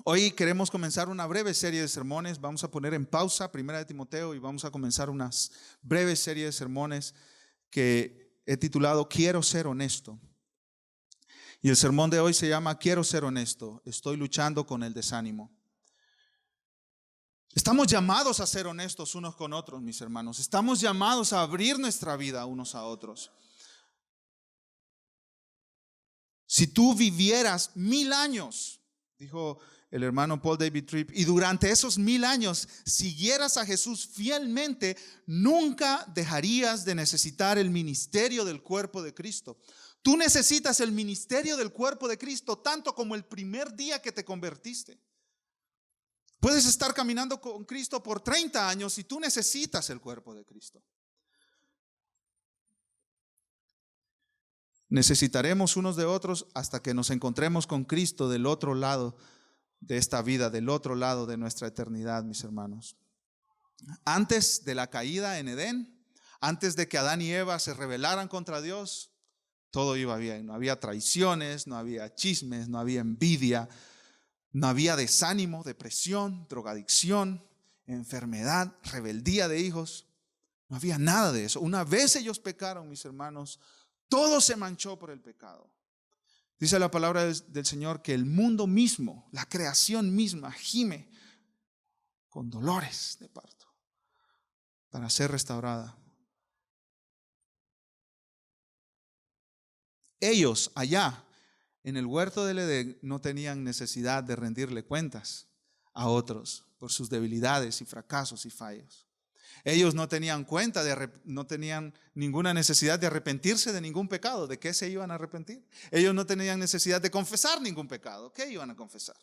Hoy queremos comenzar una breve serie de sermones. Vamos a poner en pausa Primera de Timoteo y vamos a comenzar una breve serie de sermones que he titulado Quiero ser honesto. Y el sermón de hoy se llama Quiero ser honesto. Estoy luchando con el desánimo. Estamos llamados a ser honestos unos con otros, mis hermanos. Estamos llamados a abrir nuestra vida unos a otros. Si tú vivieras 1000 años, dijo el hermano Paul David Tripp, y durante esos 1000 años siguieras a Jesús fielmente, nunca dejarías de necesitar el ministerio del cuerpo de Cristo. Tú necesitas el ministerio del cuerpo de Cristo tanto como el primer día que te convertiste. Puedes estar caminando con Cristo por 30 años y tú necesitas el cuerpo de Cristo. Necesitaremos unos de otros hasta que nos encontremos con Cristo del otro lado de esta vida, del otro lado de nuestra eternidad, mis hermanos. Antes de la caída en Edén, antes de que Adán y Eva se rebelaran contra Dios, todo iba bien. No había traiciones, no había chismes, no había envidia, no había desánimo, depresión, drogadicción, enfermedad, rebeldía de hijos. No había nada de eso. Una vez ellos pecaron, mis hermanos, todo se manchó por el pecado. Dice la palabra del Señor que el mundo mismo, la creación misma, gime con dolores de parto para ser restaurada. Ellos allá en el huerto del Edén no tenían necesidad de rendirle cuentas a otros por sus debilidades y fracasos y fallos. Ellos no tenían no tenían ninguna necesidad de arrepentirse de ningún pecado. ¿De qué se iban a arrepentir? Ellos no tenían necesidad de confesar ningún pecado. ¿Qué iban a confesar?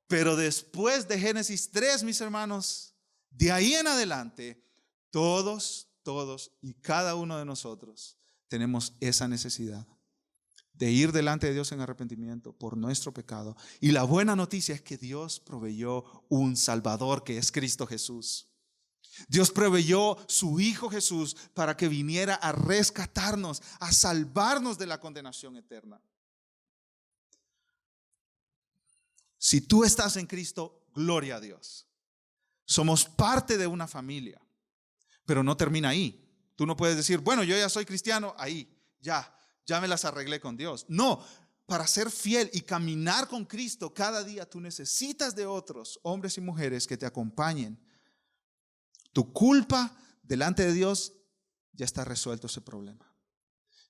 Pero después de Génesis 3, mis hermanos, de ahí en adelante, todos y cada uno de nosotros tenemos esa necesidad de ir delante de Dios en arrepentimiento por nuestro pecado. Y la buena noticia es que Dios proveyó un Salvador que es Cristo Jesús. Dios proveyó su Hijo Jesús para que viniera a rescatarnos, a salvarnos de la condenación eterna. Si tú estás en Cristo, gloria a Dios. Somos parte de una familia, pero no termina ahí. Tú no puedes decir, bueno, yo ya soy cristiano, ahí, ya me las arreglé con Dios. No, para ser fiel y caminar con Cristo cada día tú necesitas de otros hombres y mujeres que te acompañen. Tu culpa delante de Dios ya está resuelto ese problema.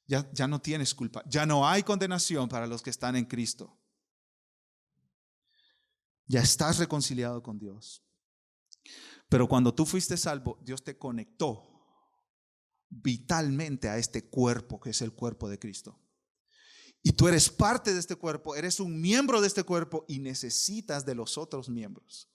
Ya no tienes culpa. Ya no hay condenación para los que están en Cristo. Ya estás reconciliado con Dios. Pero cuando tú fuiste salvo, Dios te conectó vitalmente a este cuerpo que es el cuerpo de Cristo. Y tú eres parte de este cuerpo, eres un miembro de este cuerpo y necesitas de los otros miembros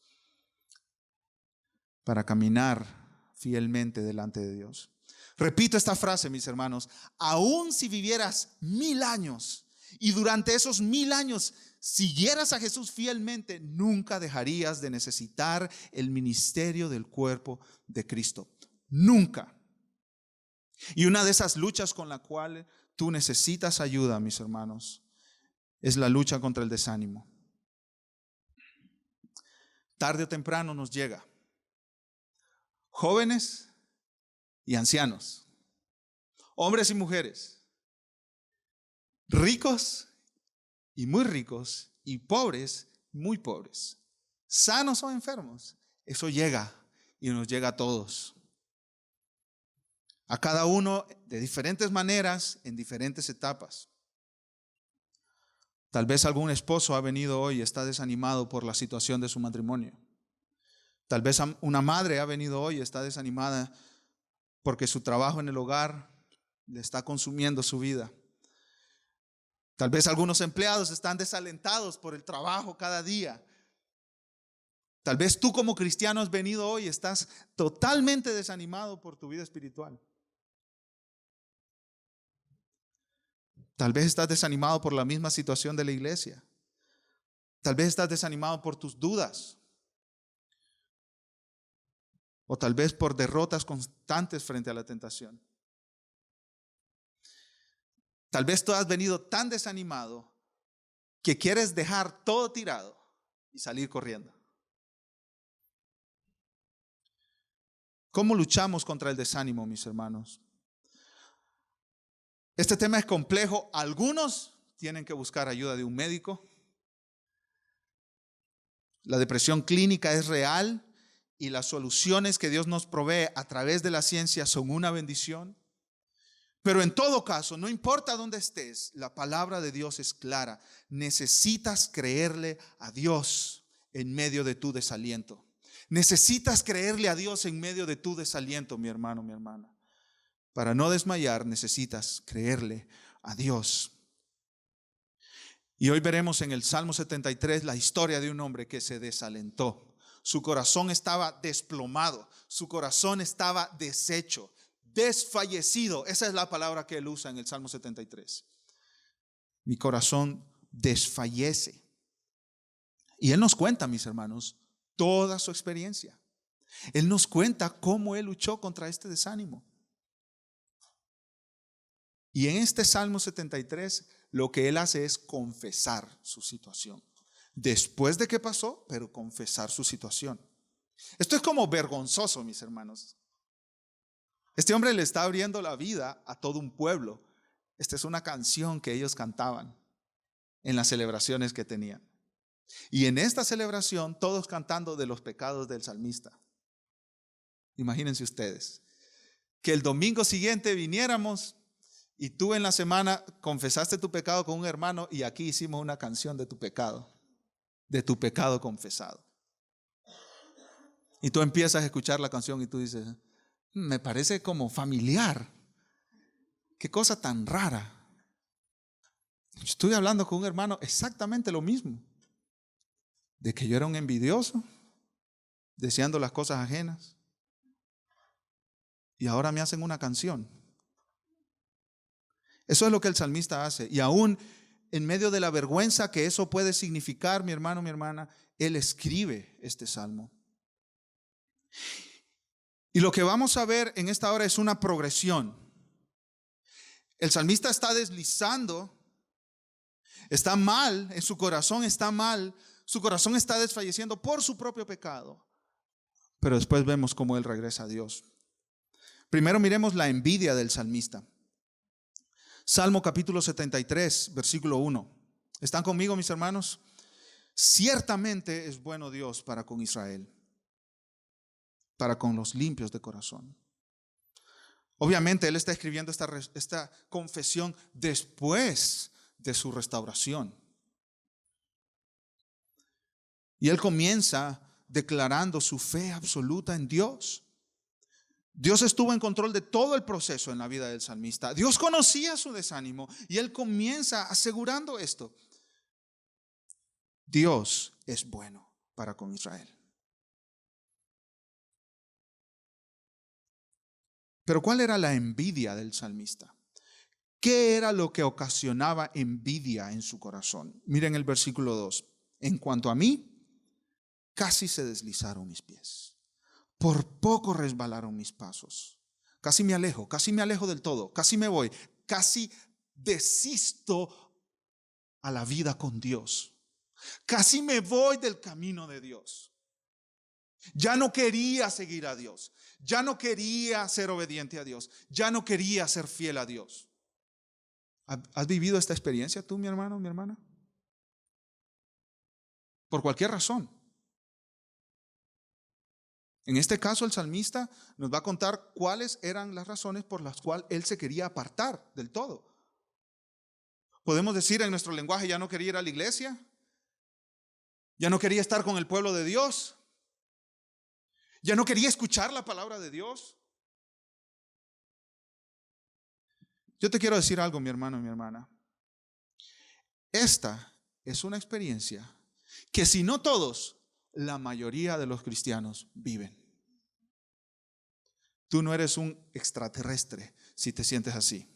para caminar fielmente delante de Dios. Repito esta frase, mis hermanos, aun si vivieras 1000 años y durante esos 1000 años siguieras a Jesús fielmente, nunca dejarías de necesitar el ministerio del cuerpo de Cristo. Nunca. Y una de esas luchas con la cual tú necesitas ayuda, mis hermanos, es la lucha contra el desánimo. Tarde o temprano nos llega. Jóvenes y ancianos, hombres y mujeres, ricos y muy ricos, y pobres, muy pobres, sanos o enfermos. Eso llega y nos llega a todos. A cada uno de diferentes maneras, en diferentes etapas. Tal vez algún esposo ha venido hoy y está desanimado por la situación de su matrimonio. Tal vez una madre ha venido hoy y está desanimada porque su trabajo en el hogar le está consumiendo su vida. Tal vez algunos empleados están desalentados por el trabajo cada día. Tal vez tú como cristiano has venido hoy y estás totalmente desanimado por tu vida espiritual. Tal vez estás desanimado por la misma situación de la iglesia. Tal vez estás desanimado por tus dudas. O tal vez por derrotas constantes frente a la tentación. Tal vez tú has venido tan desanimado que quieres dejar todo tirado y salir corriendo. ¿Cómo luchamos contra el desánimo, mis hermanos? Este tema es complejo. Algunos tienen que buscar ayuda de un médico. La depresión clínica es real y las soluciones que Dios nos provee a través de la ciencia son una bendición. Pero en todo caso, no importa dónde estés, la palabra de Dios es clara. Necesitas creerle a Dios en medio de tu desaliento. Necesitas creerle a Dios en medio de tu desaliento, mi hermano, mi hermana. Para no desmayar, necesitas creerle a Dios. Y hoy veremos en el Salmo 73 la historia de un hombre que se desalentó. Su corazón estaba desplomado, su corazón estaba deshecho, desfallecido. Esa es la palabra que él usa en el Salmo 73. Mi corazón desfallece. Y él nos cuenta, mis hermanos, toda su experiencia. Él nos cuenta cómo él luchó contra este desánimo. Y en este Salmo 73 lo que él hace es confesar su situación. Después de que pasó, pero confesar su situación. Esto es como vergonzoso, mis hermanos. Este hombre le está abriendo la vida a todo un pueblo. Esta es una canción que ellos cantaban en las celebraciones que tenían. Y en esta celebración, todos cantando de los pecados del salmista. Imagínense ustedes, que el domingo siguiente viniéramos y tú en la semana confesaste tu pecado con un hermano y aquí hicimos una canción de tu pecado confesado. Y tú empiezas a escuchar la canción y tú dices, me parece como familiar. Qué cosa tan rara. Estoy hablando con un hermano exactamente lo mismo. De que yo era un envidioso, deseando las cosas ajenas. Y ahora me hacen una canción. Eso es lo que el salmista hace. Y aún en medio de la vergüenza que eso puede significar, mi hermano, mi hermana, él escribe este salmo. Y lo que vamos a ver en esta hora es una progresión. El salmista está deslizando, está mal, en su corazón está mal, su corazón está desfalleciendo por su propio pecado. Pero después vemos cómo él regresa a Dios. Primero miremos la envidia del salmista. Salmo capítulo 73, versículo 1. ¿Están conmigo, mis hermanos? Ciertamente es bueno Dios para con Israel, para con los limpios de corazón. Obviamente él está escribiendo esta confesión después de su restauración. Y él comienza declarando su fe absoluta en Dios. Dios estuvo en control de todo el proceso en la vida del salmista. Dios conocía su desánimo y él comienza asegurando esto. Dios es bueno para con Israel. Pero ¿cuál era la envidia del salmista? ¿Qué era lo que ocasionaba envidia en su corazón? Miren el versículo 2. En cuanto a mí, casi se deslizaron mis pies. Por poco resbalaron mis pasos. Casi me alejo del todo, casi me voy, casi desisto a la vida con Dios. Casi me voy del camino de Dios. Ya no quería seguir a Dios. Ya no quería ser obediente a Dios. Ya no quería ser fiel a Dios. ¿Has vivido esta experiencia tú, mi hermano, mi hermana? Por cualquier razón. En este caso, el salmista nos va a contar cuáles eran las razones por las cuales él se quería apartar del todo. Podemos decir en nuestro lenguaje, ya no quería ir a la iglesia, ya no quería estar con el pueblo de Dios, ya no quería escuchar la palabra de Dios. Yo te quiero decir algo, mi hermano y mi hermana. Esta es una experiencia que si no todos, la mayoría de los cristianos viven. Tú no eres un extraterrestre si te sientes así.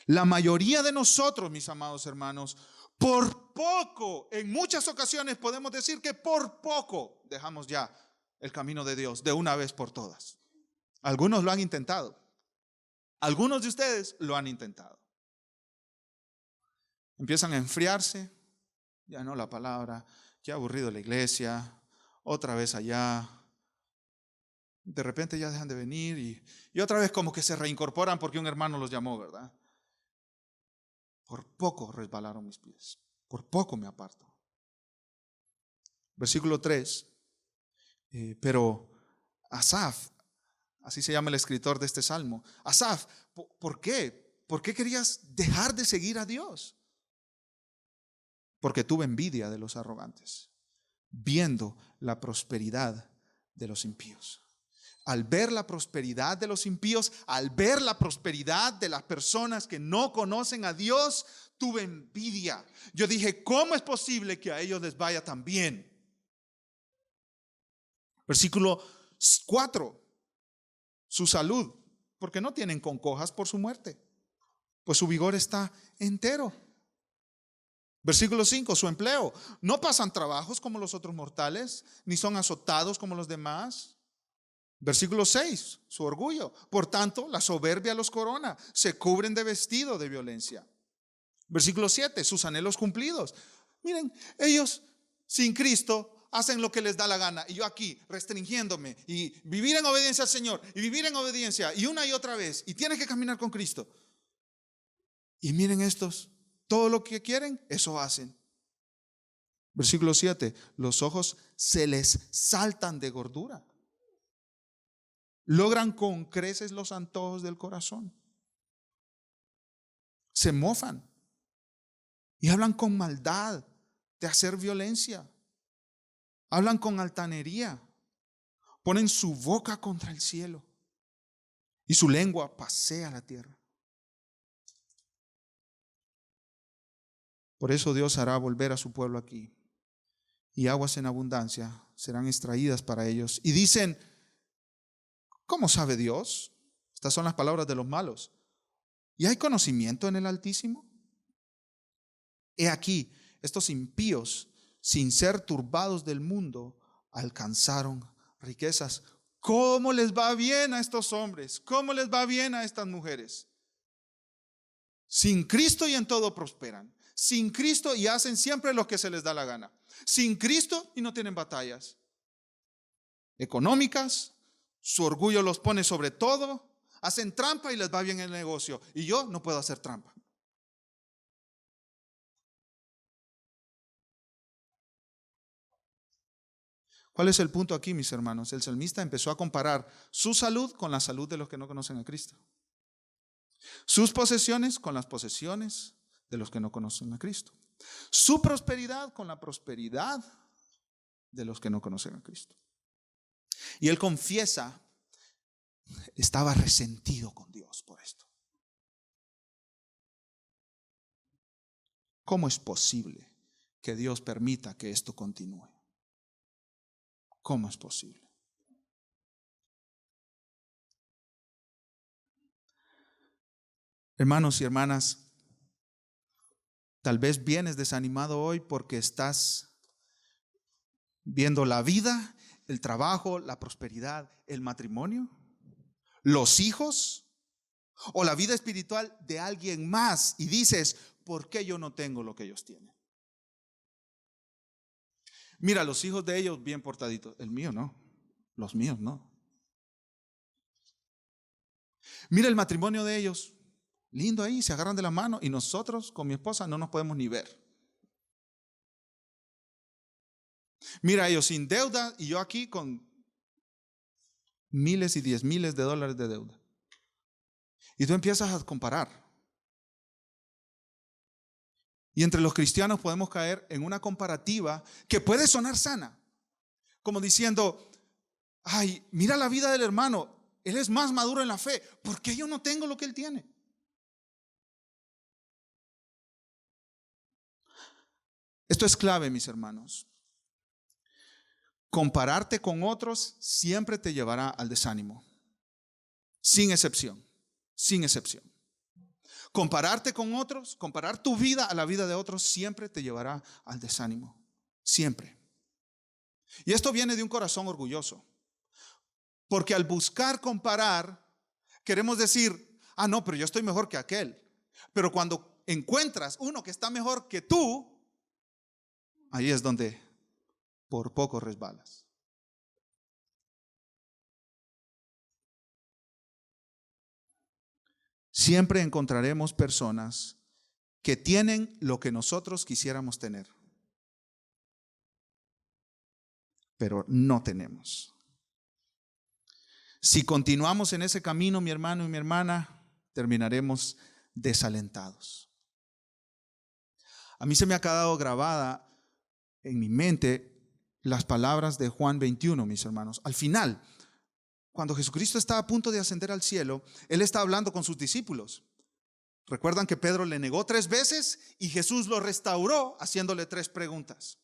La mayoría de nosotros, mis amados hermanos, por poco, en muchas ocasiones podemos decir que por poco dejamos ya el camino de Dios de una vez por todas. Algunos lo han intentado. Algunos de ustedes lo han intentado. Empiezan a enfriarse. Ya no la palabra, qué aburrido la iglesia, otra vez allá. De repente ya dejan de venir y otra vez como que se reincorporan porque un hermano los llamó, ¿verdad? Por poco resbalaron mis pies, por poco me aparto. Versículo 3. Pero Asaf, así se llama el escritor de este salmo. Asaf, ¿por qué? ¿Por qué querías dejar de seguir a Dios? Porque tuve envidia de los arrogantes, viendo la prosperidad de los impíos. Al ver la prosperidad de los impíos, al ver la prosperidad de las personas que no conocen a Dios, tuve envidia. Yo dije, ¿cómo es posible que a ellos les vaya tan bien? Versículo 4. Su salud, porque no tienen congojas por su muerte, pues su vigor está entero. Versículo 5, su empleo. No pasan trabajos como los otros mortales, ni son azotados como los demás. Versículo 6, su orgullo. Por tanto, la soberbia los corona, se cubren de vestido de violencia. Versículo 7, sus anhelos cumplidos. Miren, ellos sin Cristo hacen lo que les da la gana. Y yo aquí restringiéndome y vivir en obediencia al Señor y vivir en obediencia y una y otra vez. Y tienes que caminar con Cristo. Y miren estos, todo lo que quieren, eso hacen. Versículo 7, los ojos se les saltan de gordura. Logran con creces los antojos del corazón. Se mofan y hablan con maldad de hacer violencia. Hablan con altanería. Ponen su boca contra el cielo y su lengua pasea la tierra. Por eso Dios hará volver a su pueblo aquí, y aguas en abundancia serán extraídas para ellos. Y dicen, ¿cómo sabe Dios? Estas son las palabras de los malos. ¿Y hay conocimiento en el Altísimo? He aquí, estos impíos, sin ser turbados del mundo, alcanzaron riquezas. ¿Cómo les va bien a estos hombres? ¿Cómo les va bien a estas mujeres? Sin Cristo y en todo prosperan. Sin Cristo y hacen siempre lo que se les da la gana. Sin Cristo y no tienen batallas económicas. Su orgullo los pone sobre todo. Hacen trampa y les va bien el negocio. Y yo no puedo hacer trampa. ¿Cuál es el punto aquí, mis hermanos? El salmista empezó a comparar su salud con la salud de los que no conocen a Cristo. Sus posesiones con las posesiones de los que no conocen a Cristo. Su prosperidad con la prosperidad de los que no conocen a Cristo. Y él confiesa, estaba resentido con Dios por esto. ¿Cómo es posible que Dios permita que esto continúe? ¿Cómo es posible? Hermanos y hermanas, tal vez vienes desanimado hoy porque estás viendo la vida, el trabajo, la prosperidad, el matrimonio, los hijos o la vida espiritual de alguien más y dices, ¿por qué yo no tengo lo que ellos tienen? Mira, los hijos de ellos bien portaditos, el mío no, los míos no. Mira el matrimonio de ellos, lindo ahí, se agarran de la mano y nosotros con mi esposa no nos podemos ni ver. Mira, ellos sin deuda y yo aquí con miles y 10 miles de dólares de deuda. Y tú empiezas a comparar. Y entre los cristianos podemos caer en una comparativa que puede sonar sana, como diciendo, ay, mira la vida del hermano, él es más maduro en la fe, ¿por qué yo no tengo lo que él tiene? Esto es clave, mis hermanos. Compararte con otros siempre te llevará al desánimo, sin excepción, sin excepción. Compararte con otros, comparar tu vida a la vida de otros siempre te llevará al desánimo, siempre. Y esto viene de un corazón orgulloso, porque al buscar comparar, queremos decir, ah no, pero yo estoy mejor que aquel. Pero cuando encuentras uno que está mejor que tú, ahí es donde por poco resbalas. Siempre encontraremos personas que tienen lo que nosotros quisiéramos tener, pero no tenemos. Si continuamos en ese camino, mi hermano y mi hermana, terminaremos desalentados. A mí se me ha quedado grabada en mi mente las palabras de Juan 21, mis hermanos. Al final, cuando Jesucristo está a punto de ascender al cielo, Él está hablando con sus discípulos. Recuerdan que Pedro le negó 3 veces y Jesús lo restauró haciéndole 3 preguntas.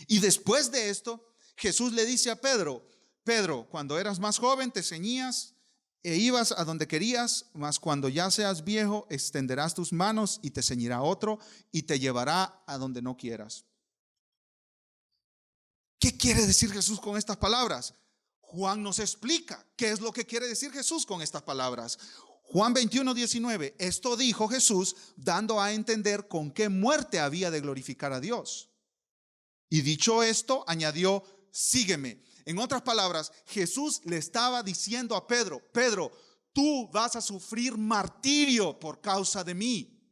Y después de esto, Jesús le dice a Pedro: Pedro, cuando eras más joven te ceñías e ibas a donde querías, mas cuando ya seas viejo extenderás tus manos y te ceñirá otro y te llevará a donde no quieras. ¿Qué quiere decir Jesús con estas palabras? Juan nos explica qué es lo que quiere decir Jesús con estas palabras. Juan 21:19, esto dijo Jesús dando a entender con qué muerte había de glorificar a Dios. Y dicho esto, añadió: sígueme. En otras palabras, Jesús le estaba diciendo a Pedro: Pedro, tú vas a sufrir martirio por causa de mí.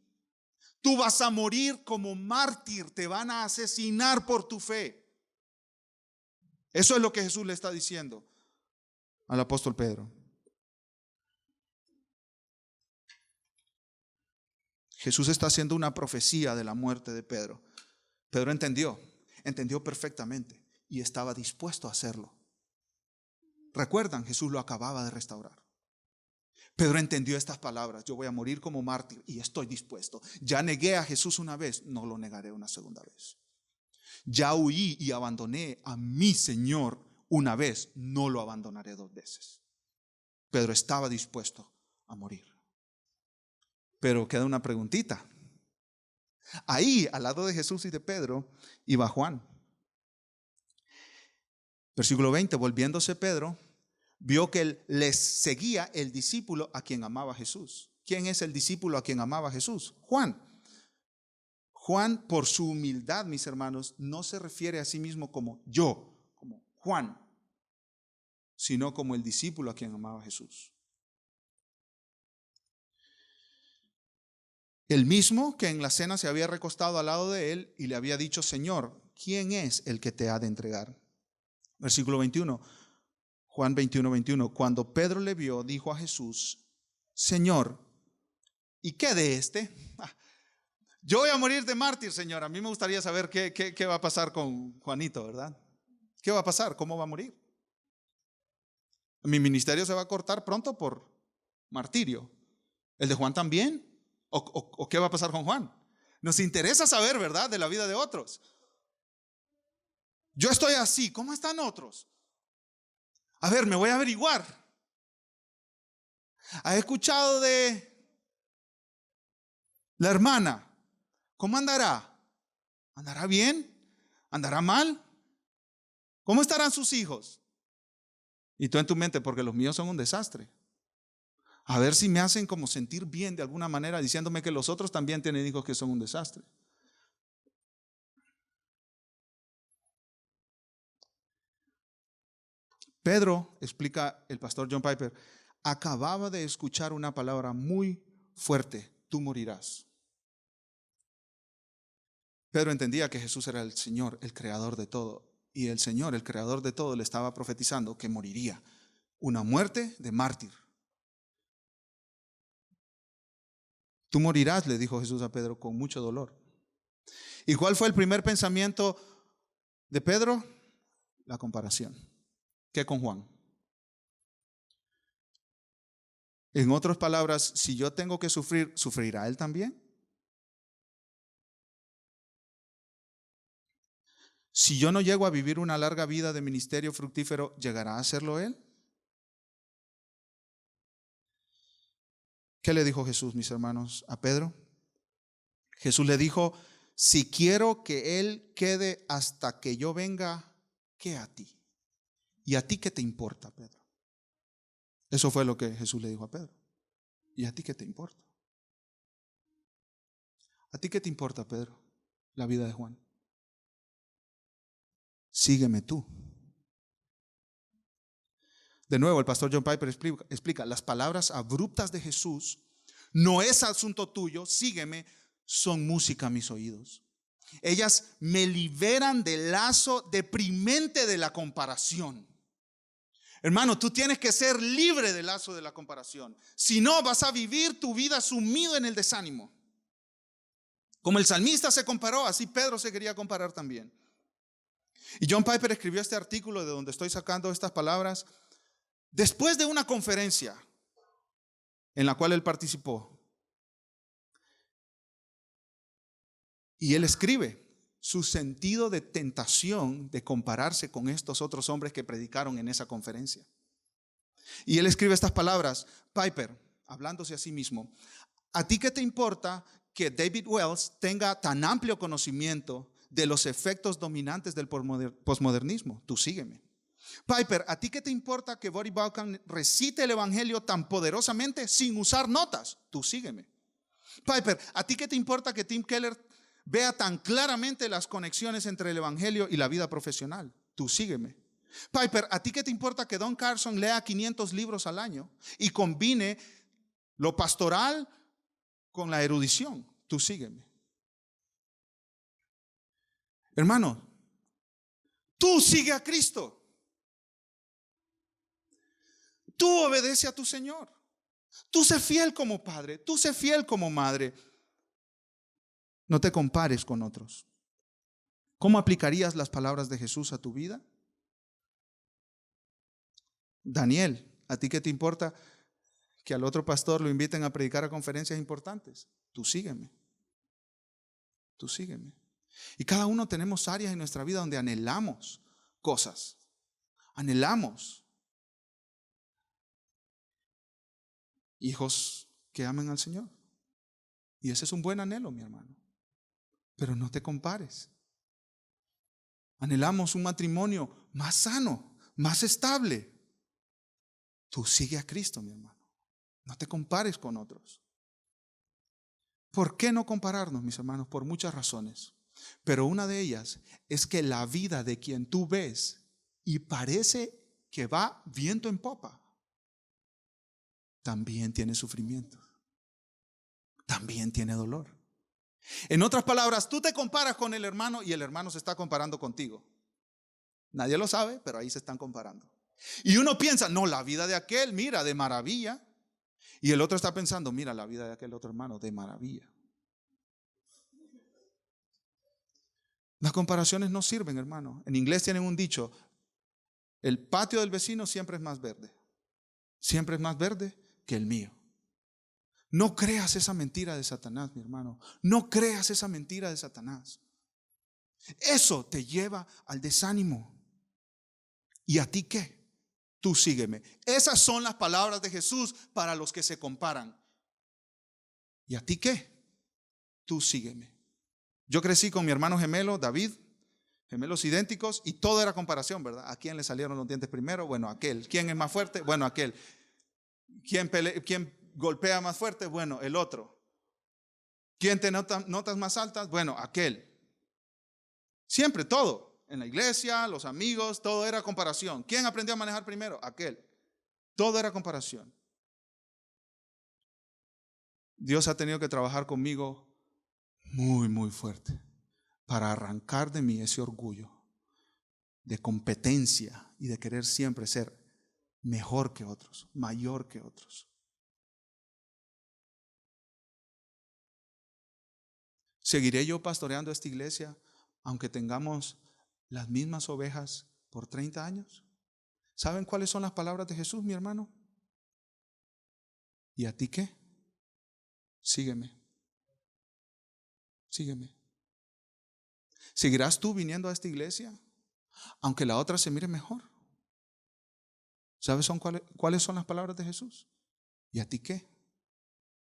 Tú vas a morir como mártir, te van a asesinar por tu fe. Eso es lo que Jesús le está diciendo al apóstol Pedro. Jesús está haciendo una profecía de la muerte de Pedro. Pedro entendió perfectamente y estaba dispuesto a hacerlo. Recuerdan, Jesús lo acababa de restaurar. Pedro entendió estas palabras: yo voy a morir como mártir y estoy dispuesto. Ya negué a Jesús una vez, no lo negaré una segunda vez. Ya huí y abandoné a mi Señor una vez, no lo abandonaré 2 veces. Pedro estaba dispuesto a morir. Pero queda una preguntita. Ahí, al lado de Jesús y de Pedro, iba Juan. Versículo 20, volviéndose Pedro, vio que les seguía el discípulo a quien amaba Jesús. ¿Quién es el discípulo a quien amaba Jesús? Juan. Juan, por su humildad, mis hermanos, no se refiere a sí mismo como yo, como Juan, sino como el discípulo a quien amaba Jesús. El mismo que en la cena se había recostado al lado de él y le había dicho: Señor, ¿quién es el que te ha de entregar? Versículo 21, Juan 21:21. Cuando Pedro le vio, dijo a Jesús: Señor, ¿y qué de este? Yo voy a morir de mártir, Señor. A mí me gustaría saber qué va a pasar con Juanito, ¿verdad? ¿Qué va a pasar? ¿Cómo va a morir? Mi ministerio se va a cortar pronto por martirio. ¿El de Juan también? ¿O qué va a pasar con Juan? Nos interesa saber, ¿verdad?, de la vida de otros. Yo estoy así, ¿cómo están otros? A ver, me voy a averiguar. ¿Has escuchado de la hermana? ¿Cómo andará? ¿Andará bien? ¿Andará mal? ¿Cómo estarán sus hijos? Y tú en tu mente: porque los míos son un desastre. A ver si me hacen como sentir bien de alguna manera, diciéndome que los otros también tienen hijos que son un desastre. Pedro, explica el pastor John Piper, acababa de escuchar una palabra muy fuerte: tú morirás. Pedro entendía que Jesús era el Señor, el creador de todo. Y el Señor, el creador de todo, le estaba profetizando que moriría. Una muerte de mártir. Tú morirás, le dijo Jesús a Pedro, con mucho dolor. ¿Y cuál fue el primer pensamiento de Pedro? La comparación. ¿Qué con Juan? En otras palabras, si yo tengo que sufrir, ¿sufrirá él también? Si yo no llego a vivir una larga vida de ministerio fructífero, ¿llegará a hacerlo él? ¿Qué le dijo Jesús, mis hermanos, a Pedro? Jesús le dijo: si quiero que él quede hasta que yo venga, ¿qué a ti? ¿Y a ti qué te importa, Pedro? Eso fue lo que Jesús le dijo a Pedro. ¿Y a ti qué te importa? ¿A ti qué te importa, Pedro, la vida de Juan? Sígueme tú. De nuevo, el pastor John Piper explica, las palabras abruptas de Jesús, no es asunto tuyo, sígueme, son música a mis oídos. Ellas me liberan del lazo deprimente de la comparación. Hermano, tú tienes que ser libre del lazo de la comparación. Si no, vas a vivir tu vida sumido en el desánimo. Como el salmista se comparó, así Pedro se quería comparar también. Y John Piper escribió este artículo de donde estoy sacando estas palabras después de una conferencia en la cual él participó. Y él escribe su sentido de tentación de compararse con estos otros hombres que predicaron en esa conferencia. Y él escribe estas palabras: Piper, hablándose a sí mismo, ¿a ti qué te importa que David Wells tenga tan amplio conocimiento de los efectos dominantes del posmodernismo? Tú sígueme. Piper, ¿a ti qué te importa que Buddy Balkan recite el evangelio tan poderosamente sin usar notas? Tú sígueme. Piper, ¿a ti qué te importa que Tim Keller vea tan claramente las conexiones entre el evangelio y la vida profesional? Tú sígueme. Piper, ¿a ti qué te importa que Don Carson lea 500 libros al año y combine lo pastoral con la erudición? Tú sígueme. Hermano, tú sigue a Cristo. Tú obedece a tu Señor. Tú sé fiel como padre. Tú sé fiel como madre. No te compares con otros. ¿Cómo aplicarías las palabras de Jesús a tu vida? Daniel, ¿a ti qué te importa que al otro pastor lo inviten a predicar a conferencias importantes? Tú sígueme. Tú sígueme. Y cada uno tenemos áreas en nuestra vida donde anhelamos cosas. Anhelamos hijos que amen al Señor. Y ese es un buen anhelo, mi hermano. Pero no te compares. Anhelamos un matrimonio más sano, más estable. Tú sigue a Cristo, mi hermano. No te compares con otros. ¿Por qué no compararnos, mis hermanos? Por muchas razones. Pero una de ellas es que la vida de quien tú ves y parece que va viento en popa, también tiene sufrimiento. También tiene dolor. En otras palabras, tú te comparas con el hermano y el hermano se está comparando contigo. Nadie lo sabe, pero ahí se están comparando. Y uno piensa, no, la vida de aquel, mira, de maravilla. Y el otro está pensando, mira, la vida de aquel otro hermano, de maravilla. Las comparaciones no sirven, hermano. En inglés tienen un dicho: el patio del vecino siempre es más verde. Siempre es más verde que el mío. No creas esa mentira de Satanás, mi hermano. No creas esa mentira de Satanás. Eso te lleva al desánimo. ¿Y a ti qué? Tú sígueme. Esas son las palabras de Jesús para los que se comparan. ¿Y a ti qué? Tú sígueme. Yo crecí con mi hermano gemelo, David, gemelos idénticos, y todo era comparación, ¿verdad? ¿A quién le salieron los dientes primero? Bueno, aquel. ¿Quién es más fuerte? Bueno, aquel. ¿Quién golpea más fuerte? Bueno, el otro. ¿Quién te notas más altas? Bueno, aquel. Siempre, todo. En la iglesia, los amigos, todo era comparación. ¿Quién aprendió a manejar primero? Aquel. Todo era comparación. Dios ha tenido que trabajar conmigo muy, muy fuerte para arrancar de mí ese orgullo de competencia y de querer siempre ser mejor que otros, mayor que otros. ¿Seguiré yo pastoreando esta iglesia aunque tengamos las mismas ovejas por 30 años? ¿Saben cuáles son las palabras de Jesús, mi hermano? ¿Y a ti qué? Sígueme. Sígueme. ¿Seguirás tú viniendo a esta iglesia aunque la otra se mire mejor? ¿Sabes cuáles son las palabras de Jesús? ¿Y a ti qué?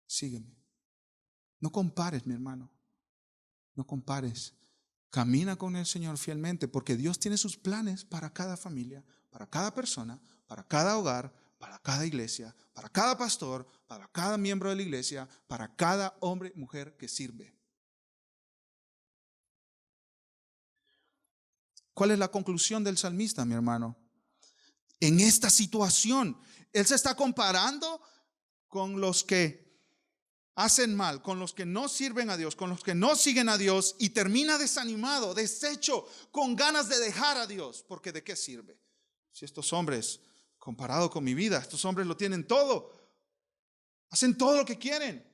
Sígueme. No compares, mi hermano. No compares. Camina con el Señor fielmente, porque Dios tiene sus planes para cada familia, para cada persona, para cada hogar, para cada iglesia, para cada pastor, para cada miembro de la iglesia, para cada hombre y mujer que sirve. ¿Cuál es la conclusión del salmista, mi hermano? En esta situación, él se está comparando con los que hacen mal, con los que no sirven a Dios, con los que no siguen a Dios, y termina desanimado, deshecho, con ganas de dejar a Dios. Porque ¿de qué sirve? Si estos hombres, comparado con mi vida, estos hombres lo tienen todo, hacen todo lo que quieren.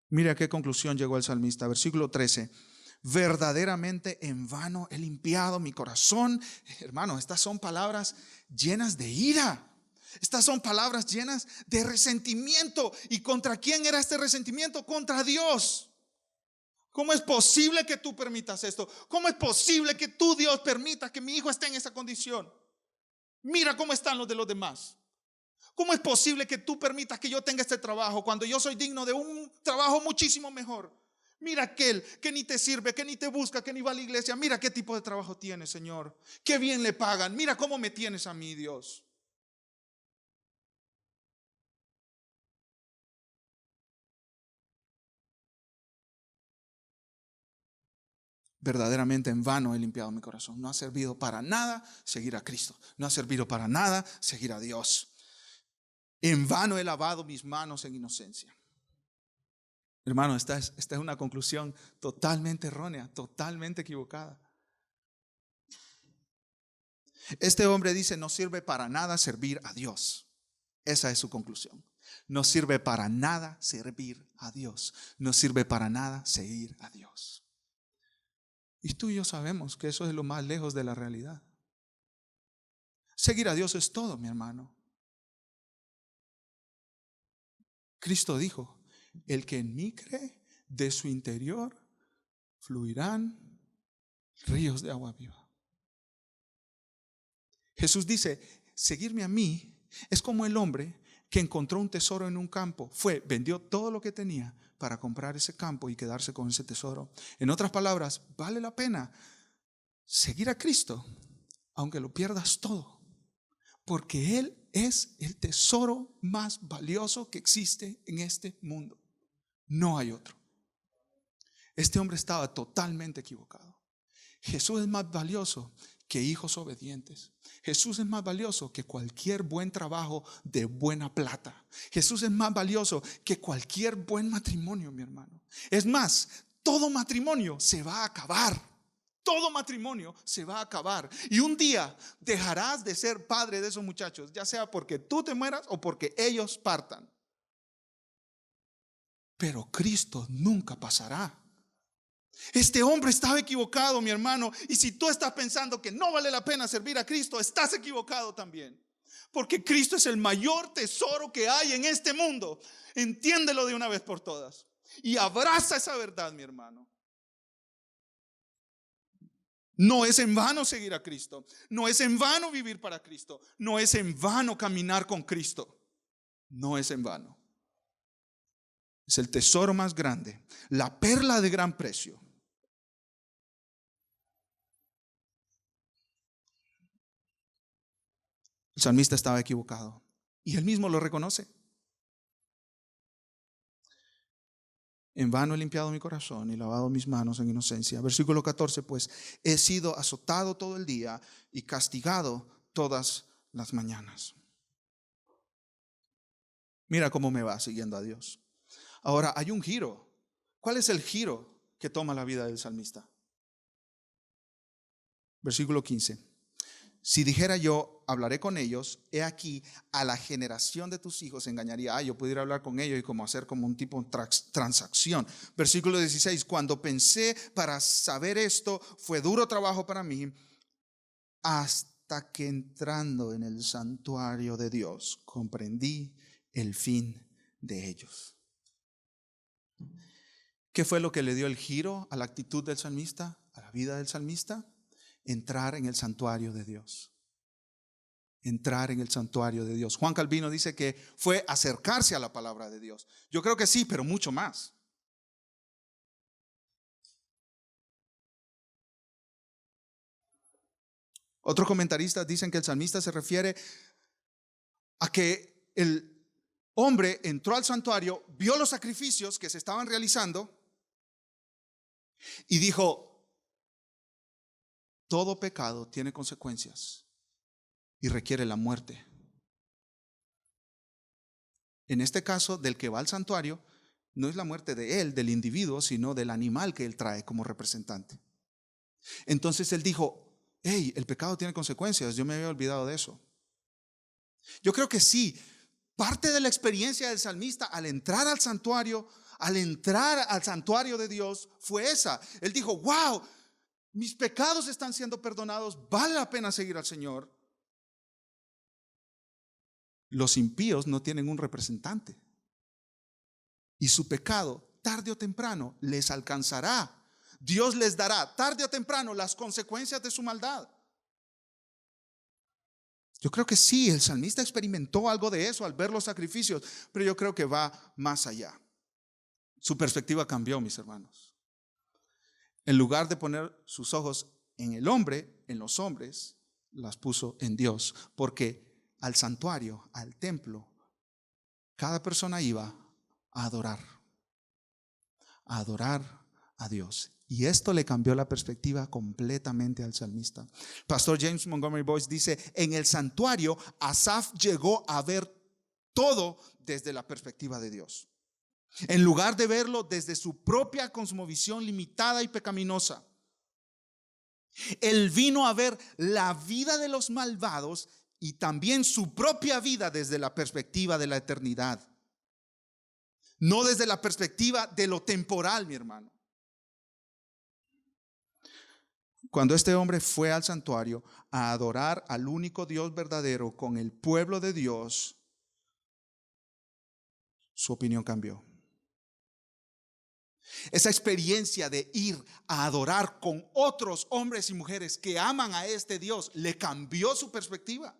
Mira a qué conclusión llegó el salmista, versículo 13. Verdaderamente en vano he limpiado mi corazón. Hermano, estas son palabras llenas de ira. Estas son palabras llenas de resentimiento. ¿Y contra quién era este resentimiento? Contra Dios. ¿Cómo es posible que tú permitas esto? ¿Cómo es posible que tú, Dios, permita que mi hijo esté en esa condición? Mira cómo están los de los demás. ¿Cómo es posible que tú permitas que yo tenga este trabajo cuando yo soy digno de un trabajo muchísimo mejor? Mira aquel que ni te sirve, que ni te busca, que ni va a la iglesia. Mira qué tipo de trabajo tiene, Señor. Qué bien le pagan. Mira cómo me tienes a mí, Dios. Verdaderamente en vano he limpiado mi corazón. No ha servido para nada seguir a Cristo. No ha servido para nada seguir a Dios. En vano he lavado mis manos en inocencia. Hermano, esta es una conclusión totalmente errónea, totalmente equivocada. Este hombre dice: no sirve para nada servir a Dios. Esa es su conclusión. No sirve para nada servir a Dios. No sirve para nada seguir a Dios. Y tú y yo sabemos que eso es lo más lejos de la realidad. Seguir a Dios es todo, mi hermano. Cristo dijo: el que en mí cree, de su interior fluirán ríos de agua viva. Jesús dice: seguirme a mí es como el hombre que encontró un tesoro en un campo. Vendió todo lo que tenía para comprar ese campo y quedarse con ese tesoro. En otras palabras, vale la pena seguir a Cristo aunque lo pierdas todo, porque Él es el tesoro más valioso que existe en este mundo. No hay otro. Este hombre estaba totalmente equivocado. Jesús es más valioso que hijos obedientes. Jesús es más valioso que cualquier buen trabajo de buena plata. Jesús es más valioso que cualquier buen matrimonio, mi hermano. Es más, todo matrimonio se va a acabar. Todo matrimonio se va a acabar. Y un día dejarás de ser padre de esos muchachos, ya sea porque tú te mueras o porque ellos partan. Pero Cristo nunca pasará. Este hombre estaba equivocado, mi hermano. Y si tú estás pensando que no vale la pena servir a Cristo, estás equivocado también. Porque Cristo es el mayor tesoro que hay en este mundo. Entiéndelo de una vez por todas. Y abraza esa verdad, mi hermano. No es en vano seguir a Cristo. No es en vano vivir para Cristo. No es en vano caminar con Cristo. No es en vano. Es el tesoro más grande, la perla de gran precio. El salmista estaba equivocado y él mismo lo reconoce. En vano he limpiado mi corazón y lavado mis manos en inocencia. Versículo 14, pues he sido azotado todo el día y castigado todas las mañanas. Mira cómo me va siguiendo a Dios. Ahora hay un giro. ¿Cuál es el giro que toma la vida del salmista? Versículo 15. Si dijera yo, hablaré con ellos, he aquí, a la generación de tus hijos engañaría. Yo pudiera hablar con ellos y como hacer como un tipo de transacción. Versículo 16, cuando pensé para saber esto, fue duro trabajo para mí, hasta que entrando en el santuario de Dios, comprendí el fin de ellos. ¿Qué fue lo que le dio el giro a la actitud del salmista, a la vida del salmista? Entrar en el santuario de Dios. Entrar en el santuario de Dios. Juan Calvino dice que fue acercarse a la palabra de Dios. Yo creo que sí, pero mucho más. Otros comentaristas dicen que el salmista se refiere a que el hombre entró al santuario, vio los sacrificios que se estaban realizando Y dijo, todo pecado tiene consecuencias y requiere la muerte. En este caso, del que va al santuario, no es la muerte de él, del individuo, sino del animal que él trae como representante. Entonces él dijo, hey, el pecado tiene consecuencias, yo me había olvidado de eso. Yo creo que sí, parte de la experiencia del salmista al entrar al santuario de Dios fue esa. Él dijo, wow, mis pecados están siendo perdonados, vale la pena seguir al Señor. Los impíos no tienen un representante y su pecado tarde o temprano les alcanzará. Dios les dará tarde o temprano las consecuencias de su maldad. Yo creo que sí, el salmista experimentó algo de eso al ver los sacrificios, pero yo creo que va más allá. Su perspectiva cambió, mis hermanos. En lugar de poner sus ojos en el hombre, en los hombres, las puso en Dios, porque al santuario, al templo, cada persona iba a adorar a Dios. Y esto le cambió la perspectiva completamente al salmista. Pastor James Montgomery Boyce dice, en el santuario, Asaf llegó a ver todo desde la perspectiva de Dios, en lugar de verlo desde su propia cosmovisión limitada y pecaminosa. Él vino a ver la vida de los malvados y también su propia vida desde la perspectiva de la eternidad, no desde la perspectiva de lo temporal, mi hermano. Cuando este hombre fue al santuario a adorar al único Dios verdadero con el pueblo de Dios, su opinión cambió. Esa experiencia de ir a adorar con otros hombres y mujeres que aman a este Dios le cambió su perspectiva.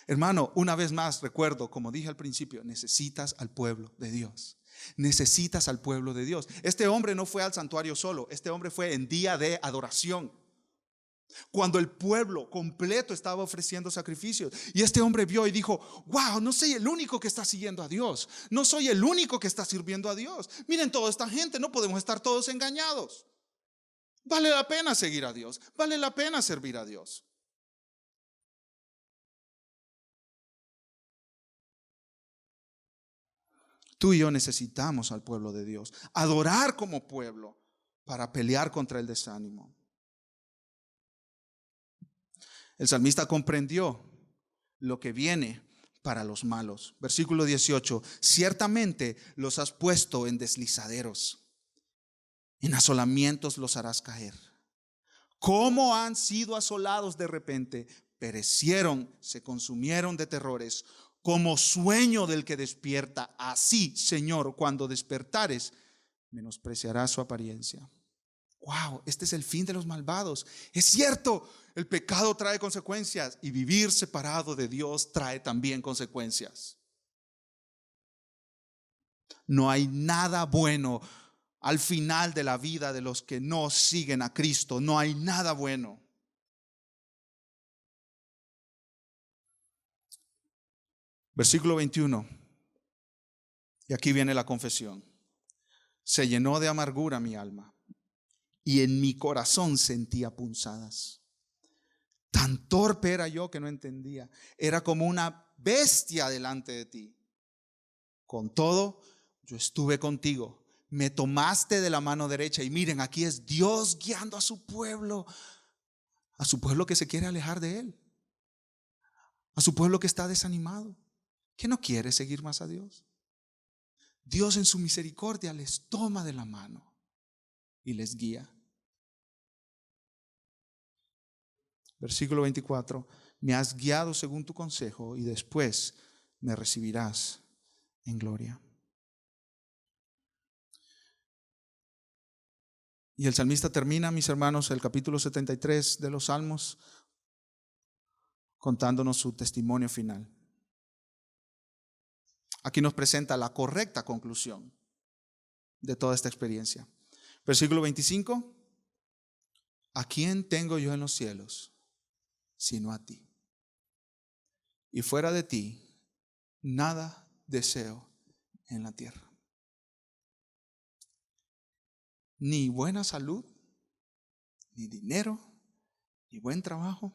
Hermano, una vez más recuerdo, como dije al principio, necesitas al pueblo de Dios. Necesitas al pueblo de Dios. Este hombre no fue al santuario solo, este hombre fue en día de adoración, cuando el pueblo completo estaba ofreciendo sacrificios. Y este hombre vio y dijo, wow, no soy el único que está siguiendo a Dios, no soy el único que está sirviendo a Dios. Miren toda esta gente, no podemos estar todos engañados. Vale la pena seguir a Dios, vale la pena servir a Dios. Tú y yo necesitamos al pueblo de Dios, adorar como pueblo para pelear contra el desánimo. El salmista comprendió lo que viene para los malos. Versículo 18, ciertamente los has puesto en deslizaderos, en asolamientos los harás caer. ¿Cómo han sido asolados de repente? Perecieron, se consumieron de terrores, como sueño del que despierta. Así, Señor, cuando despertares, menospreciarás su apariencia. Wow, este es el fin de los malvados. Es cierto, el pecado trae consecuencias y vivir separado de Dios trae también consecuencias. No hay nada bueno al final de la vida de los que no siguen a Cristo. No hay nada bueno. Versículo 21. Y aquí viene la confesión. Se llenó de amargura mi alma y en mi corazón sentía punzadas. Tan torpe era yo que no entendía. Era como una bestia delante de ti. Con todo, yo estuve contigo. Me tomaste de la mano derecha. Y miren, aquí es Dios guiando a su pueblo que se quiere alejar de Él, a su pueblo que está desanimado, que no quiere seguir más a Dios. Dios en su misericordia les toma de la mano y les guía. Versículo 24, me has guiado según tu consejo y después me recibirás en gloria. Y el salmista termina, mis hermanos, el capítulo 73 de los Salmos contándonos su testimonio final. Aquí nos presenta la correcta conclusión de toda esta experiencia. Versículo 25, ¿a quién tengo yo en los cielos sino a ti? Y fuera de ti, nada deseo en la tierra. Ni buena salud, ni dinero, ni buen trabajo.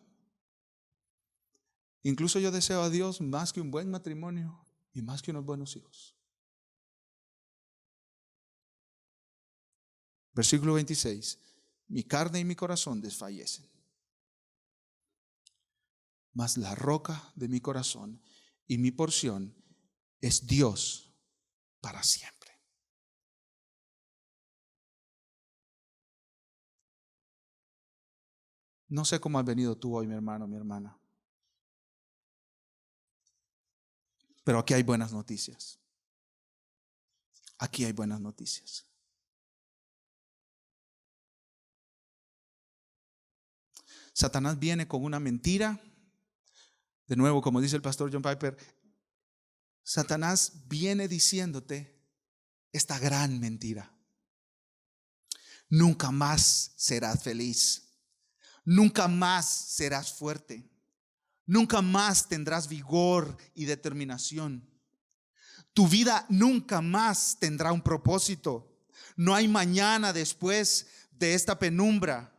Incluso yo deseo a Dios más que un buen matrimonio y más que unos buenos hijos. Versículo 26. Mi carne y mi corazón desfallecen, mas la roca de mi corazón y mi porción es Dios para siempre. No sé cómo has venido tú hoy, mi hermano, mi hermana, pero aquí hay buenas noticias. Aquí hay buenas noticias. Satanás viene con una mentira. De nuevo, como dice el pastor John Piper, Satanás viene diciéndote esta gran mentira: nunca más serás feliz, nunca más serás fuerte, nunca más tendrás vigor y determinación. Tu vida nunca más tendrá un propósito. No hay mañana después de esta penumbra.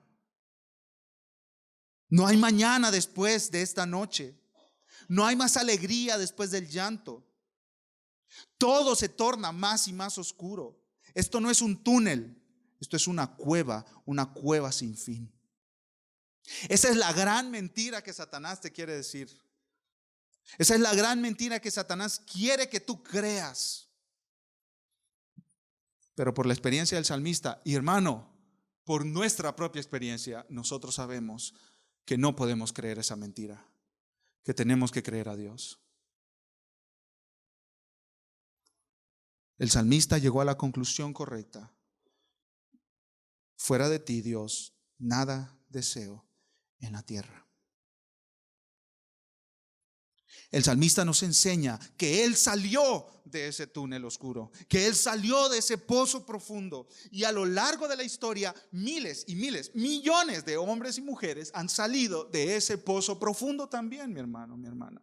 No hay mañana después de esta noche. No hay más alegría después del llanto. Todo se torna más y más oscuro. Esto no es un túnel, esto es una cueva sin fin. Esa es la gran mentira que Satanás te quiere decir. Esa es la gran mentira que Satanás quiere que tú creas. Pero por la experiencia del salmista, y hermano, por nuestra propia experiencia, nosotros sabemos que no podemos creer esa mentira, que tenemos que creer a Dios. El salmista llegó a la conclusión correcta: fuera de ti, Dios, nada deseo en la tierra. El salmista nos enseña que él salió de ese túnel oscuro, que él salió de ese pozo profundo, y a lo largo de la historia miles y miles, millones de hombres y mujeres han salido de ese pozo profundo también, mi hermano, mi hermana.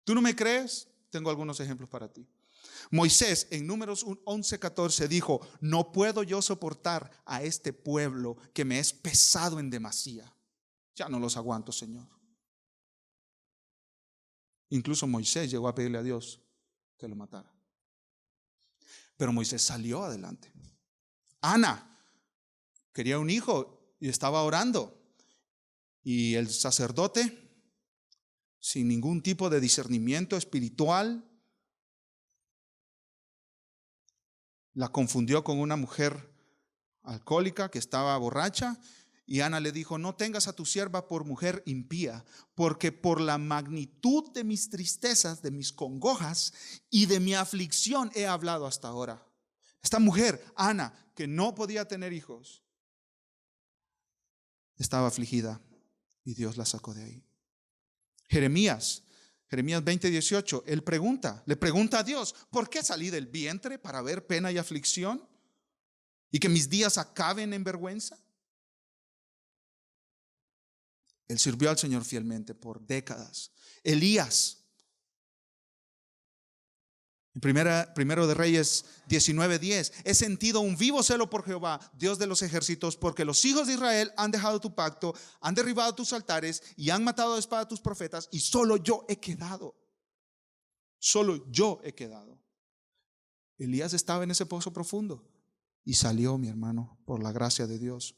¿Tú no me crees? Tengo algunos ejemplos para ti. Moisés en Números 11:14 dijo: no puedo yo soportar a este pueblo que me es pesado en demasía. Ya no los aguanto, Señor. Incluso Moisés llegó a pedirle a Dios que lo matara. Pero Moisés salió adelante. Ana quería un hijo y estaba orando. Y el sacerdote, sin ningún tipo de discernimiento espiritual, la confundió con una mujer alcohólica que estaba borracha. Y Ana le dijo: no tengas a tu sierva por mujer impía, porque por la magnitud de mis tristezas, de mis congojas y de mi aflicción he hablado hasta ahora. Esta mujer, Ana, que no podía tener hijos, estaba afligida y Dios la sacó de ahí. Jeremías 20:18, le pregunta a Dios: ¿por qué salí del vientre para ver pena y aflicción y que mis días acaben en vergüenza? Él sirvió al Señor fielmente por décadas. Elías, en Primero de Reyes 19:10, he sentido un vivo celo por Jehová, Dios de los ejércitos, porque los hijos de Israel han dejado tu pacto, han derribado tus altares y han matado a espada a tus profetas, y solo yo he quedado. Solo yo he quedado. Elías estaba en ese pozo profundo y salió, mi hermano, por la gracia de Dios.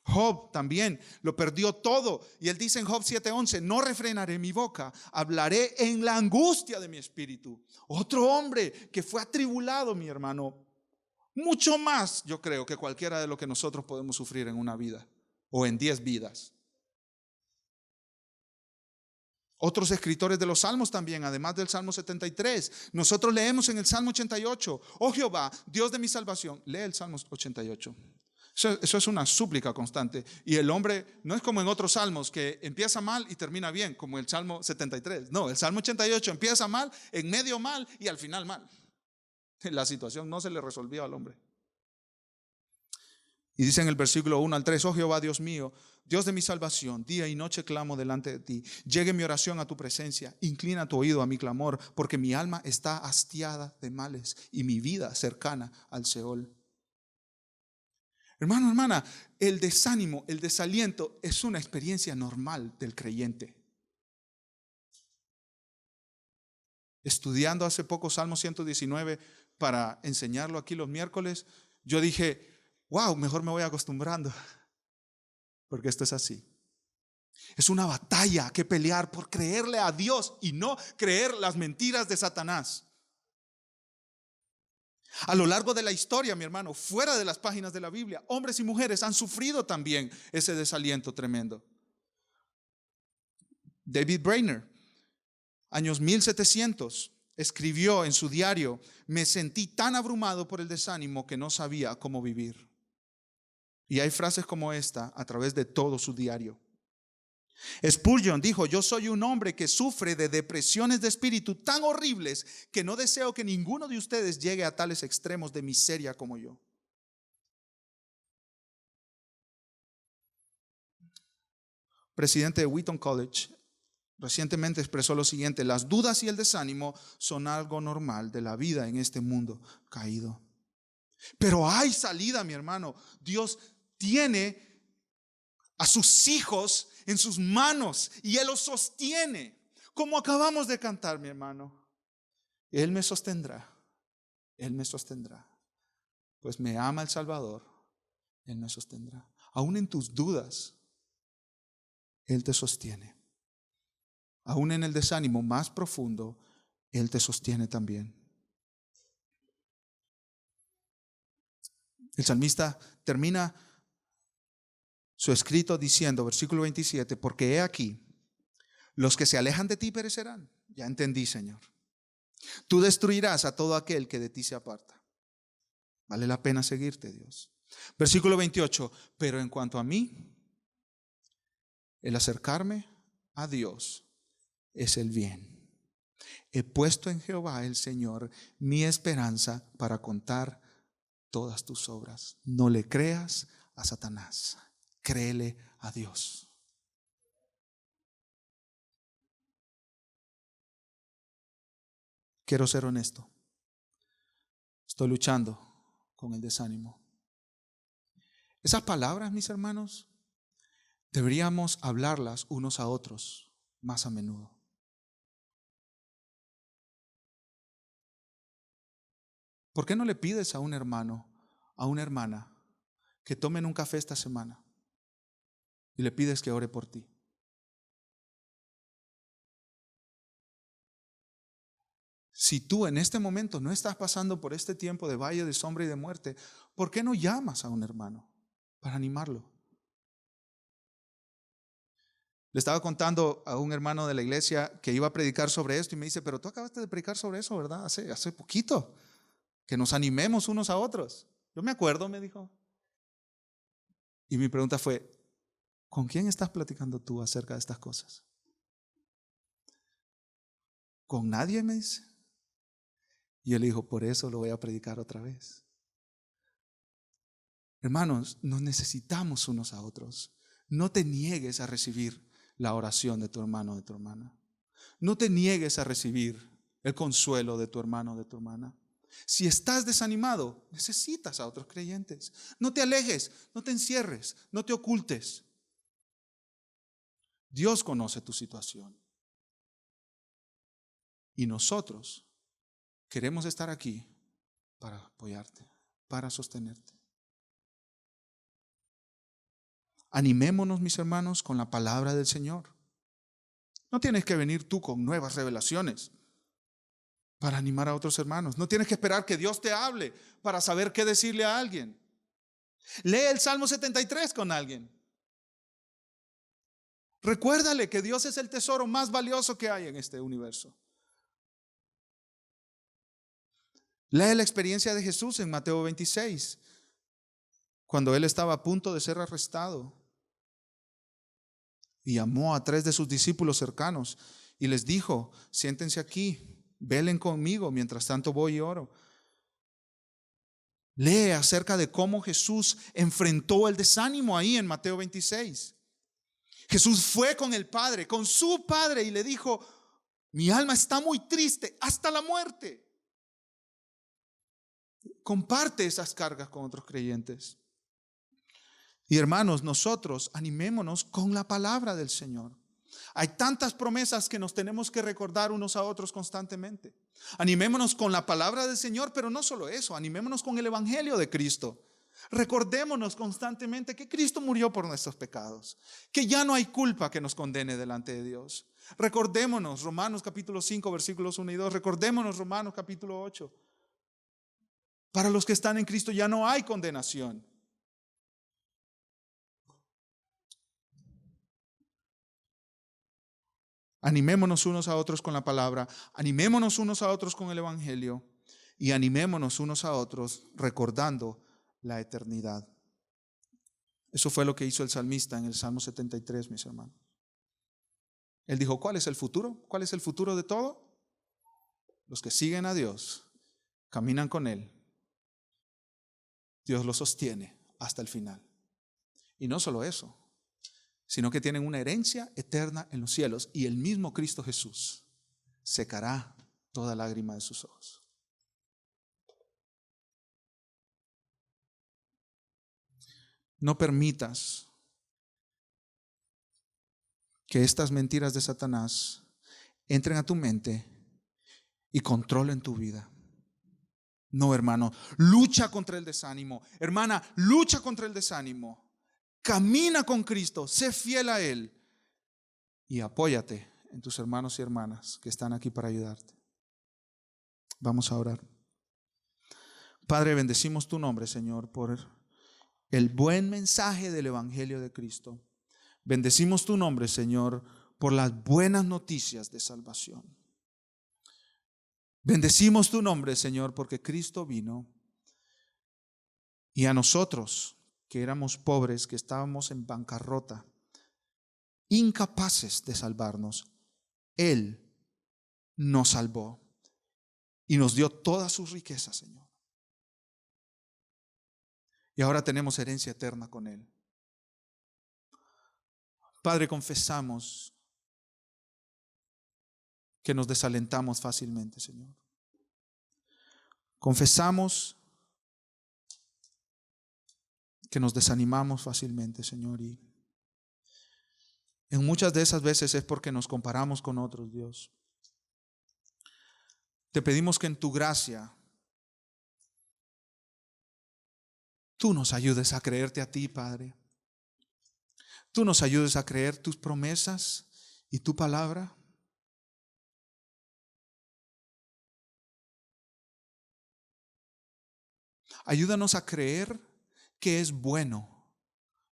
Job también lo perdió todo, y él dice en Job 7:11: no refrenaré mi boca, hablaré en la angustia de mi espíritu. Otro hombre que fue atribulado, mi hermano, mucho más, yo creo, que cualquiera de lo que nosotros podemos sufrir en una vida o en 10 vidas. Otros escritores de los salmos también, además del Salmo 73. Nosotros leemos en el Salmo 88: oh Jehová, Dios de mi salvación. Lee el Salmo 88. Eso es una súplica constante. Y el hombre no es como en otros salmos que empieza mal y termina bien, como el Salmo 73. No, el Salmo 88 empieza mal, en medio mal y al final mal. La situación no se le resolvió al hombre. Y dice en el versículo 1 al 3: oh Jehová, Dios mío, Dios de mi salvación, día y noche clamo delante de ti. Llegue mi oración a tu presencia, inclina tu oído a mi clamor, porque mi alma está hastiada de males y mi vida cercana al Seol. Hermano, hermana, el desánimo, el desaliento es una experiencia normal del creyente. Estudiando hace poco Salmo 119 para enseñarlo aquí los miércoles, yo dije, wow, mejor me voy acostumbrando, porque esto es así. Es una batalla que pelear por creerle a Dios y no creer las mentiras de Satanás. A lo largo de la historia, mi hermano, fuera de las páginas de la Biblia, hombres y mujeres han sufrido también ese desaliento tremendo. David Brainerd, años 1700, escribió en su diario: me sentí tan abrumado por el desánimo que no sabía cómo vivir. Y hay frases como esta a través de todo su diario. Spurgeon dijo: yo soy un hombre que sufre de depresiones de espíritu tan horribles que no deseo que ninguno de ustedes llegue a tales extremos de miseria como yo. Presidente de Wheaton College recientemente expresó lo siguiente: las dudas y el desánimo son algo normal de la vida en este mundo caído. Pero hay salida, mi hermano. Dios tiene a sus hijos en sus manos y Él los sostiene. Como acabamos de cantar, mi hermano. Él me sostendrá. Él me sostendrá. Pues me ama el Salvador. Él me sostendrá. Aún en tus dudas, Él te sostiene. Aún en el desánimo más profundo, Él te sostiene también. El salmista termina su escrito diciendo, versículo 27, porque he aquí, los que se alejan de ti perecerán. Ya entendí, Señor. Tú destruirás a todo aquel que de ti se aparta. Vale la pena seguirte, Dios. Versículo 28, pero en cuanto a mí, el acercarme a Dios es el bien. He puesto en Jehová el Señor mi esperanza para contar todas tus obras. No le creas a Satanás, créele a Dios. Quiero ser honesto. Estoy luchando con el desánimo. Esas palabras, mis hermanos, deberíamos hablarlas unos a otros más a menudo. ¿Por qué no le pides a un hermano, a una hermana, que tomen un café esta semana y le pides que ore por ti? Si tú en este momento no estás pasando por este tiempo de valle de sombra y de muerte, ¿por qué no llamas a un hermano para animarlo? Le estaba contando a un hermano de la iglesia que iba a predicar sobre esto y me dice, pero tú acabaste de predicar sobre eso, ¿verdad? Hace poquito, que nos animemos unos a otros. Yo me acuerdo, me dijo. Y mi pregunta fue, ¿con quién estás platicando tú acerca de estas cosas? ¿Con nadie? Me dice. Y él dijo, por eso lo voy a predicar otra vez. Hermanos, nos necesitamos unos a otros. No te niegues a recibir la oración de tu hermano o de tu hermana. No te niegues a recibir el consuelo de tu hermano o de tu hermana. Si estás desanimado, necesitas a otros creyentes. No te alejes, no te encierres, no te ocultes. Dios conoce tu situación. Y nosotros queremos estar aquí para apoyarte, para sostenerte. Animémonos, mis hermanos, con la palabra del Señor. No tienes que venir tú con nuevas revelaciones para animar a otros hermanos. No tienes que esperar que Dios te hable para saber qué decirle a alguien. Lee el Salmo 73 con alguien. Recuérdale que Dios es el tesoro más valioso que hay en este universo. Lee la experiencia de Jesús en Mateo 26, cuando Él estaba a punto de ser arrestado. Y llamó a 3 de sus discípulos cercanos y les dijo, siéntense aquí, velen conmigo, mientras tanto voy y oro. Lee acerca de cómo Jesús enfrentó el desánimo ahí en Mateo 26. Jesús fue con el Padre, con su Padre, y le dijo, mi alma está muy triste hasta la muerte. Comparte esas cargas con otros creyentes. Y hermanos, nosotros animémonos con la palabra del Señor. Hay tantas promesas que nos tenemos que recordar unos a otros constantemente. Animémonos con la palabra del Señor, pero no solo eso, animémonos con el Evangelio de Cristo. Recordémonos constantemente que Cristo murió por nuestros pecados, que ya no hay culpa que nos condene delante de Dios. Recordémonos Romanos capítulo 5 versículos 1 y 2, recordémonos Romanos capítulo 8. Para los que están en Cristo ya no hay condenación. Animémonos unos a otros con la palabra, animémonos unos a otros con el Evangelio y animémonos unos a otros recordando la eternidad. Eso fue lo que hizo el salmista en el Salmo 73, mis hermanos. Él dijo, ¿cuál es el futuro? ¿Cuál es el futuro de todo? Los que siguen a Dios, caminan con Él. Dios los sostiene hasta el final. Y no solo eso, sino que tienen una herencia eterna en los cielos y el mismo Cristo Jesús secará toda lágrima de sus ojos. No permitas que estas mentiras de Satanás entren a tu mente y controlen tu vida. No, hermano, lucha contra el desánimo. Hermana, lucha contra el desánimo. Camina con Cristo, sé fiel a Él y apóyate en tus hermanos y hermanas que están aquí para ayudarte. Vamos a orar. Padre, bendecimos tu nombre, Señor, por el buen mensaje del Evangelio de Cristo. Bendecimos tu nombre, Señor, por las buenas noticias de salvación. Bendecimos tu nombre, Señor, porque Cristo vino y a nosotros, que éramos pobres, que estábamos en bancarrota, incapaces de salvarnos, Él nos salvó y nos dio todas sus riquezas, Señor. Y ahora tenemos herencia eterna con Él. Padre, confesamos que nos desalentamos fácilmente, Señor. Confesamos que nos desanimamos fácilmente, Señor, y en muchas de esas veces es porque nos comparamos con otros, Dios. Te pedimos que en tu gracia tú nos ayudes a creerte a ti, Padre. Tú nos ayudes a creer tus promesas y tu palabra. Ayúdanos a creer que es bueno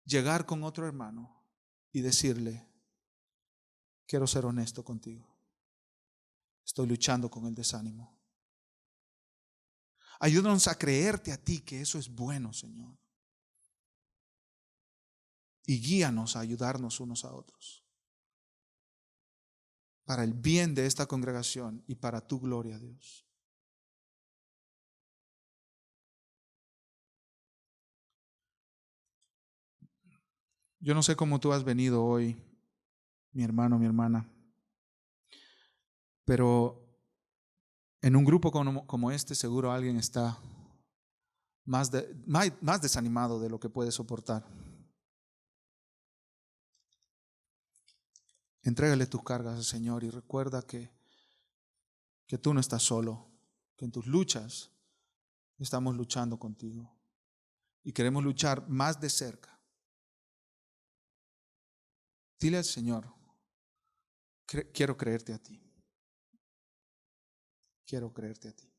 llegar con otro hermano y decirle, quiero ser honesto contigo. Estoy luchando con el desánimo. Ayúdanos a creerte a ti que eso es bueno, Señor. Y guíanos a ayudarnos unos a otros. Para el bien de esta congregación y para tu gloria, Dios. Yo no sé cómo tú has venido hoy, mi hermano, mi hermana, pero en un grupo como este seguro alguien está más desanimado de lo que puede soportar. Entrégale tus cargas al Señor y recuerda que tú no estás solo, que en tus luchas estamos luchando contigo y queremos luchar más de cerca. Dile al Señor, quiero creerte a ti. Quiero creerte a ti.